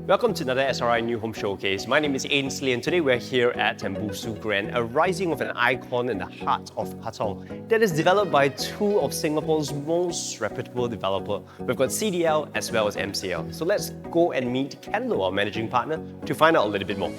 Welcome to another SRI New Home Showcase. My name is Ainsley and today we're here at Tembusu Grand, a rising of an icon in the heart of Katong that is developed by two of Singapore's most reputable developers. We've got CDL as well as MCL. So let's go and meet Ken, our managing partner, to find out a little bit more.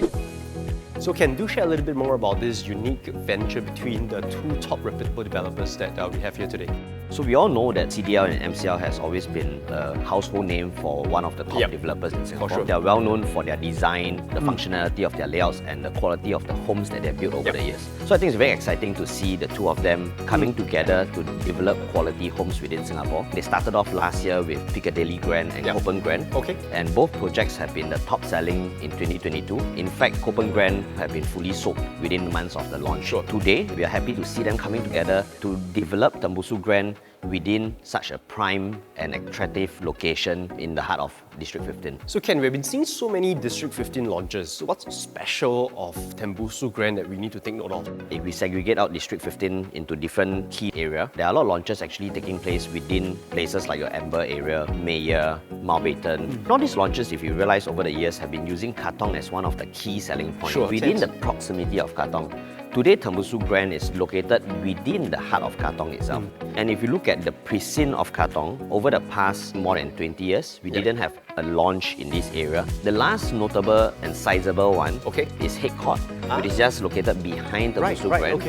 So Ken, do share a little bit more about this unique venture between the two top reputable developers that we have here today. So we all know that CDL and MCL has always been a household name for one of the top developers in Singapore. Sure. They are well known for their design, the functionality of their layouts and the quality of the homes that they've built over the years. So I think it's very exciting to see the two of them coming together to develop quality homes within Singapore. They started off last year with Piccadilly Grand and Copen Grand. And both projects have been the top selling in 2022. In fact, Copen Grand have been fully sold within months of the launch. Today, we are happy to see them coming together to develop Tembusu Grand within such a prime and attractive location in the heart of District 15. So Ken, we've been seeing so many District 15 launches. So what's special of Tembusu Grand that we need to take note of? If we segregate out District 15 into different key areas, there are a lot of launches actually taking place within places like your Amber area, Meyer, Mountbatten. All these launches, if you realize over the years, have been using Katong as one of the key selling points within the proximity of Katong. Today, Tembusu Grand is located within the heart of Katong itself. And if you look at the precinct of Katong, over the past more than 20 years, we didn't have a launch in this area. The last notable and sizable one is Haig, which is just located behind Tembusu Grand.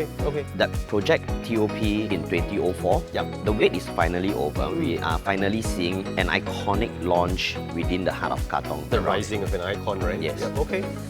That project TOP in 2004, the wait is finally over. We are finally seeing an iconic launch within the heart of Katong. The rising of an icon, right? Yes.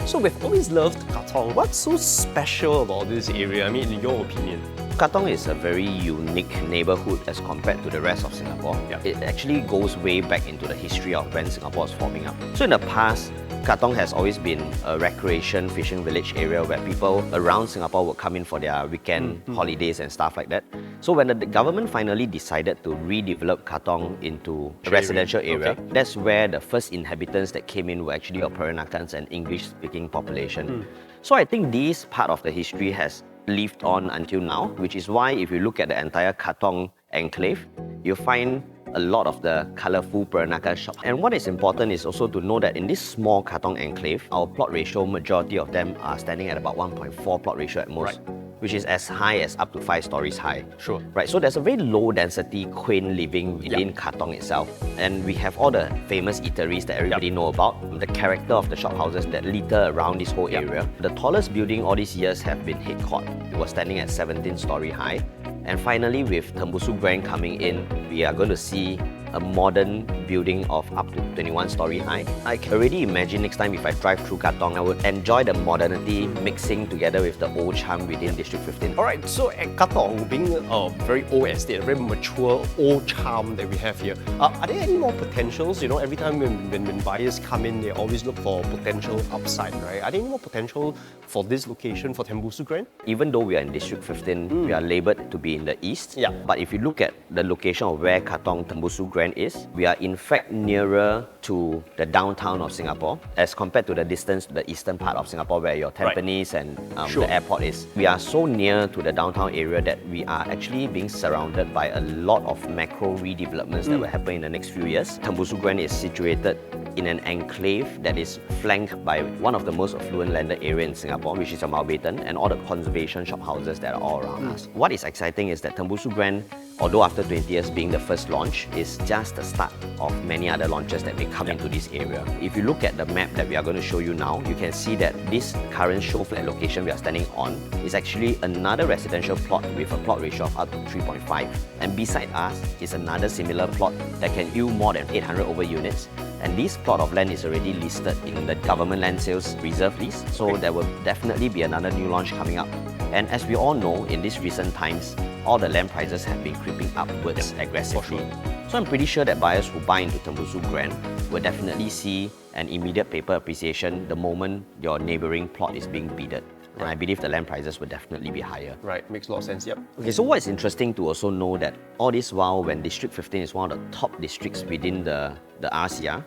So we've always loved Katong. What's so special about this area? I mean, in your opinion? Katong is a very unique neighbourhood as compared to the rest of Singapore. It actually goes way back into the history of when Singapore was forming up. So in the past, Katong has always been a recreation fishing village area where people around Singapore would come in for their weekend holidays and stuff like that. So when the government finally decided to redevelop Katong into a residential area, that's where the first inhabitants that came in were actually your Peranakans and English-speaking population. So I think this part of the history has lived on until now, which is why if you look at the entire Katong enclave, you'll find a lot of the colourful Peranakan shops. And what is important is also to know that in this small Katong enclave, our plot ratio, majority of them are standing at about 1.4 plot ratio at most. Which is as high as up to 5 stories high. So there's a very low density, quaint living within Katong itself. And we have all the famous eateries that everybody know about, the character of the shophouses that litter around this whole area. The tallest building all these years have been Haig. It was standing at 17 story high. And finally, with Tembusu Grand coming in, we are going to see a modern building of up to 21 story high. I can already imagine next time if I drive through Katong, I would enjoy the modernity mixing together with the old charm within District 15. Alright, so at Katong, being a very old estate, a very mature old charm that we have here, are there any more potentials? You know, every time when buyers come in, they always look for potential upside, right? Are there any more potential for this location, for Tembusu Grand? Even though we are in District 15, we are labelled to be in the east. But if you look at the location of where Katong Tembusu Grand is, we are in fact nearer to the downtown of Singapore as compared to the distance to the eastern part of Singapore where your Tampines and the airport is. We are so near to the downtown area that we are actually being surrounded by a lot of macro redevelopments that will happen in the next few years. Tembusu Grand is situated in an enclave that is flanked by one of the most affluent landed area in Singapore, which is Mountbatten, and all the conservation shophouses that are all around us. What is exciting is that Tembusu Grand, although after 20 years being the first launch, is just the start of many other launches that may come into this area. If you look at the map that we are going to show you now, you can see that this current show flat location we are standing on is actually another residential plot with a plot ratio of up to 3.5. And beside us is another similar plot that can yield more than 800 over units. And this plot of land is already listed in the government land sales reserve list, so there will definitely be another new launch coming up. And as we all know, in these recent times, all the land prices have been creeping upwards aggressively. So I'm pretty sure that buyers who buy into Tembusu Grand will definitely see an immediate paper appreciation the moment your neighbouring plot is being bidded. and I believe the land prices will definitely be higher. Right, makes a lot of sense, yep. Okay, so what's interesting to also know that all this while when District 15 is one of the top districts within the RCR,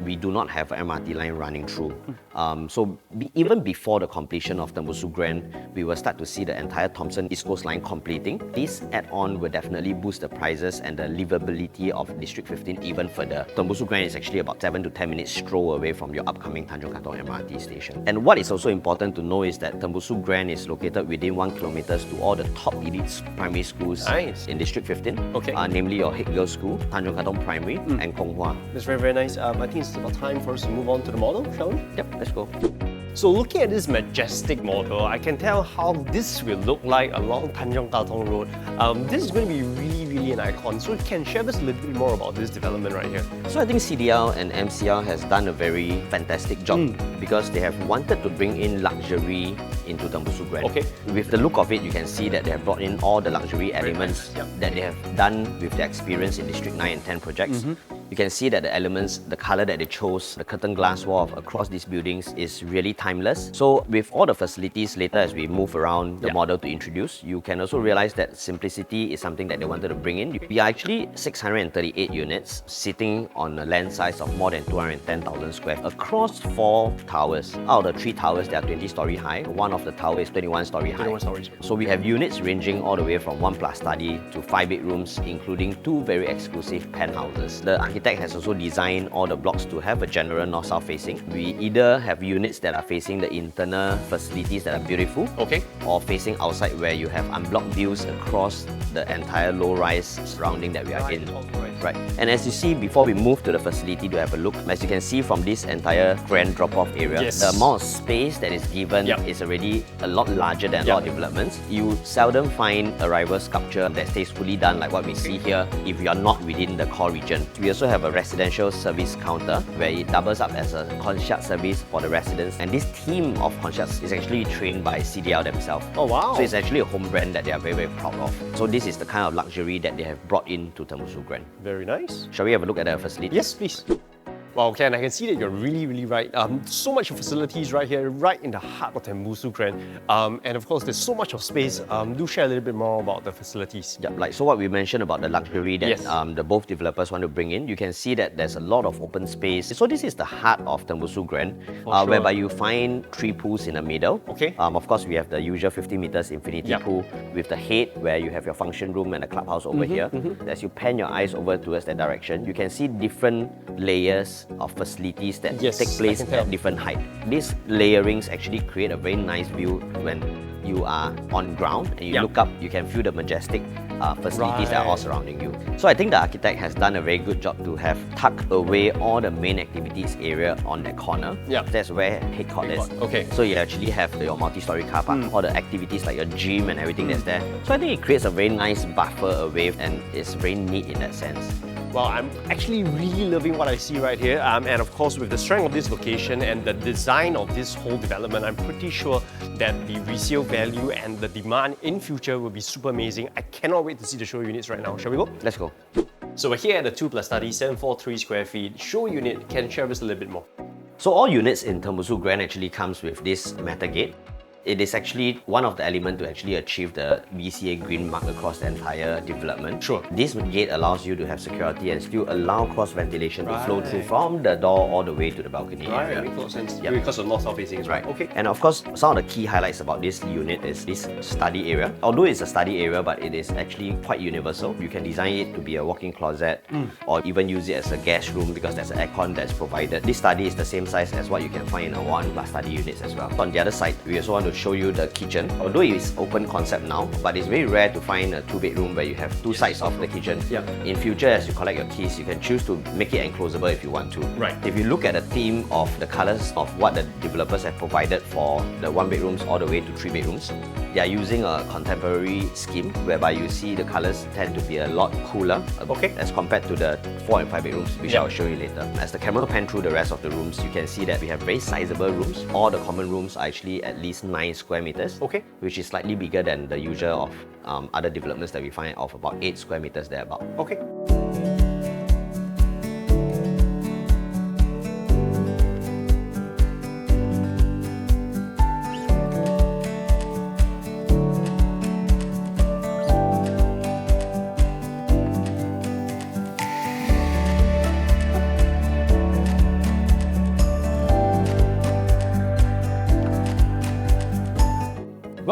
we do not have an MRT line running through. Even before the completion of Tembusu Grand, we will start to see the entire Thomson East Coast line completing. This add-on will definitely boost the prices and the livability of District 15 even further. Tembusu Grand is actually about 7 to 10 minutes stroll away from your upcoming Tanjong Katong MRT station. And what is also important to know is that Tembusu Grand is located within 1 kilometer to all the top elite primary schools in District 15, namely your Haig Girls School, Tanjong Katong Primary, and Kong Hua. That's very, very nice. I think it's about time for us to move on to the model, shall we? Yep, let's go. So looking at this majestic model, I can tell how this will look like along Tanjong Katong Road. This is going to be really an icon. So can you share with us a little bit more about this development right here? So I think CDL and MCL has done a very fantastic job because they have wanted to bring in luxury into Tembusu Grand. With the look of it, you can see that they have brought in all the luxury elements that they have done with their experience in District 9 and 10 projects. You can see that the elements, the color that they chose, the curtain glass wall across these buildings is really timeless. So with all the facilities later as we move around the model to introduce, you can also realize that simplicity is something that they wanted to bring in. We are actually 638 units sitting on a land size of more than 210,000 square across 4 towers. Out of the 3 towers, they are 20-story high. One of the towers is 21-story high. 21 stories. So we have units ranging all the way from 1 plus study to 5 bedrooms, including 2 very exclusive penthouses. The architect has also designed all the blocks to have a general north-south facing. We either have units that are facing the internal facilities that are beautiful, or facing outside where you have unblocked views across the entire low-rise surrounding that we are in. Right. And as you see, before we move to the facility to have a look, as you can see from this entire grand drop-off area, the amount of space that is given is already a lot larger than a lot of developments. You seldom find a rival sculpture that stays fully done like what we see here if you are not within the core region. We also have a residential service counter where it doubles up as a concierge service for the residents. And this team of concierge is actually trained by CDL themselves. Oh wow! So it's actually a home brand that they are very proud of. So this is the kind of luxury that they have brought into Tembusu Grand. Very nice. Shall we have a look at the facility? Yes, please. Wow, Ken, I can see that you're really right. So much of facilities right here, right in the heart of Tembusu Grand. And of course, there's so much of space. Do share a little bit more about the facilities. Yeah, like so what we mentioned about the luxury that the both developers want to bring in, you can see that there's a lot of open space. So this is the heart of Tembusu Grand, whereby you find 3 pools in the middle. Of course, we have the usual 50 meters infinity pool with the head where you have your function room and the clubhouse over here. As you pan your eyes over towards that direction, you can see different layers of facilities that take place at different height. These layerings actually create a very nice view when you are on ground and you look up, you can feel the majestic facilities that are all surrounding you. So I think the architect has done a very good job to have tucked away all the main activities area on that corner. That's where Haig Court is. So you actually have your multi-story car park, all the activities like your gym and everything that's there. So I think it creates a very nice buffer away and it's very neat in that sense. Well, I'm actually really loving what I see right here. And of course, with the strength of this location and the design of this whole development, I'm pretty sure that the resale value and the demand in future will be super amazing. I cannot wait to see the show units right now. Shall we go? Let's go. So we're here at the 2 plus study, 743 square feet show unit. Can you share with us a little bit more? So all units in Tembusu Grand actually comes with this metal gate. It is actually one of the elements to actually achieve the VCA green mark across the entire development. This gate allows you to have security and still allow cross ventilation to flow through from the door all the way to the balcony area. Makes a lot of sense. Because of north-south facing as well. And of course, some of the key highlights about this unit is this study area. Although it's a study area, but it is actually quite universal. You can design it to be a walk-in closet or even use it as a guest room because there's an aircon that's provided. This study is the same size as what you can find in a 1 plus study units as well. On the other side, we also want to show you the kitchen. Although it's open concept now, but it's very rare to find a 2-bedroom where you have 2 sides of the kitchen. In future, as you collect your keys, you can choose to make it enclosable if you want to. If you look at the theme of the colours of what the developers have provided for the 1 bedrooms all the way to 3 bedrooms, they are using a contemporary scheme whereby you see the colours tend to be a lot cooler as compared to the 4 and 5 bedrooms, which I'll show you later. As the camera pan through the rest of the rooms, you can see that we have very sizable rooms. All the common rooms are actually at least 9 square meters, which is slightly bigger than the usual of other developments that we find of about 8 square meters thereabout.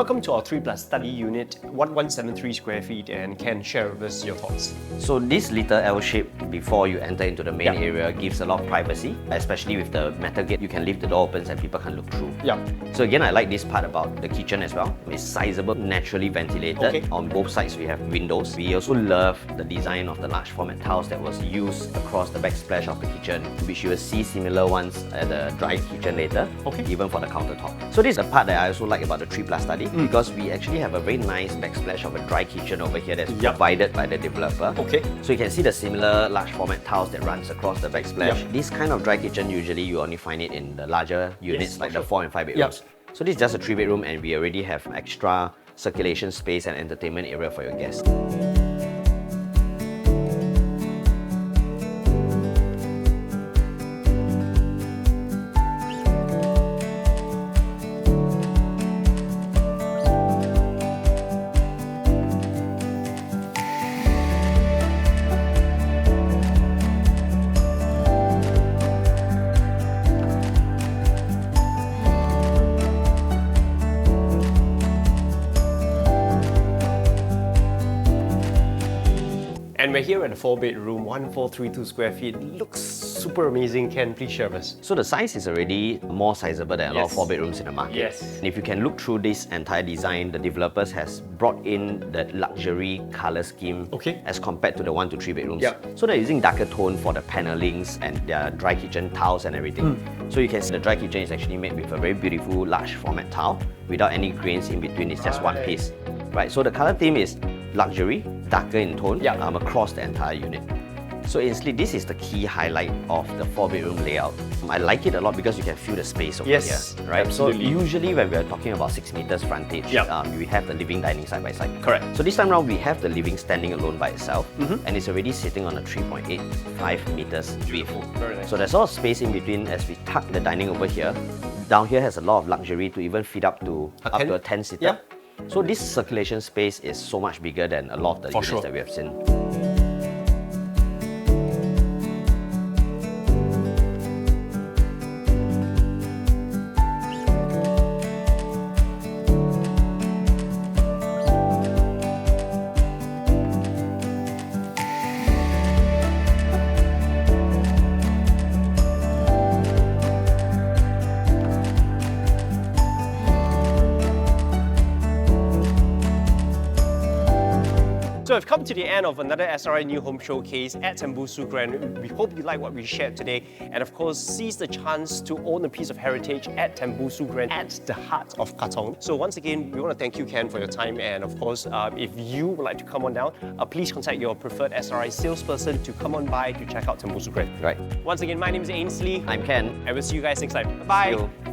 welcome to our 3+ study unit, 1173 square feet, and Ken, share with us your thoughts. So this little L shape before you enter into the main Yeah. area gives a lot of privacy, especially with the metal gate. You can leave the door open and people can look through. Yeah. So again, I like this part about the kitchen as well. It's sizable, naturally ventilated. Okay. On both sides we have windows. We also love the design of the large format tiles that was used across the backsplash of the kitchen, which you will see similar ones at the dry kitchen later, Okay. even for the countertop. So this is the part that I also like about the 3+ study, because we actually have a very nice backsplash of a dry kitchen over here that's Yep. provided by the developer. Okay. So you can see the similar large format tiles that runs across the backsplash. Yep. This kind of dry kitchen, usually you only find it in the larger units, Yes, like for the sure. 4 and 5 bedrooms. So this is just a 3-bedroom and we already have extra circulation space and entertainment area for your guests. And we're here at a 4-bedroom, 1432 square feet. Looks super amazing. Ken, please share with us. So the size is already more sizable than a lot of Yes. 4-bedrooms in the market. Yes. And if you can look through this entire design, the developers has brought in the luxury color scheme, Okay. as compared to the 1 to 3 bedrooms. Yeah. So they're using darker tone for the panelings and their dry kitchen tiles and everything. So you can see the dry kitchen is actually made with a very beautiful large format tile without any grains in between. It's just one Right. piece. Right. So the color theme is luxury, darker in tone, Yeah. across the entire unit. So instantly, this is the key highlight of the 4-bedroom layout. I like it a lot because you can feel the space over Yes, here, right? absolutely. So usually when we're talking about 6 meters frontage, Yeah. we have the living dining side by side. Correct. So this time around, we have the living standing alone by itself, and it's already sitting on a 3.85 meters width. Beautiful. Very nice. So there's a lot of space in between as we tuck the dining over here. Down here has a lot of luxury to even fit up to A up 10? to a 10-seater. Yeah. So this circulation space is so much bigger than a lot of the For units sure. that we have seen. So we've come to the end of another SRI New Home Showcase at Tembusu Grand. We hope you like what we shared today, and of course seize the chance to own a piece of heritage at Tembusu Grand at the heart of Katong. So once again, we want to thank you, Ken, for your time, and of course, if you would like to come on down, please contact your preferred SRI salesperson to come on by to check out Tembusu Grand. Right. Once again, my name is Ainsley, I'm Ken. and we'll see you guys next time. Bye-bye. See you.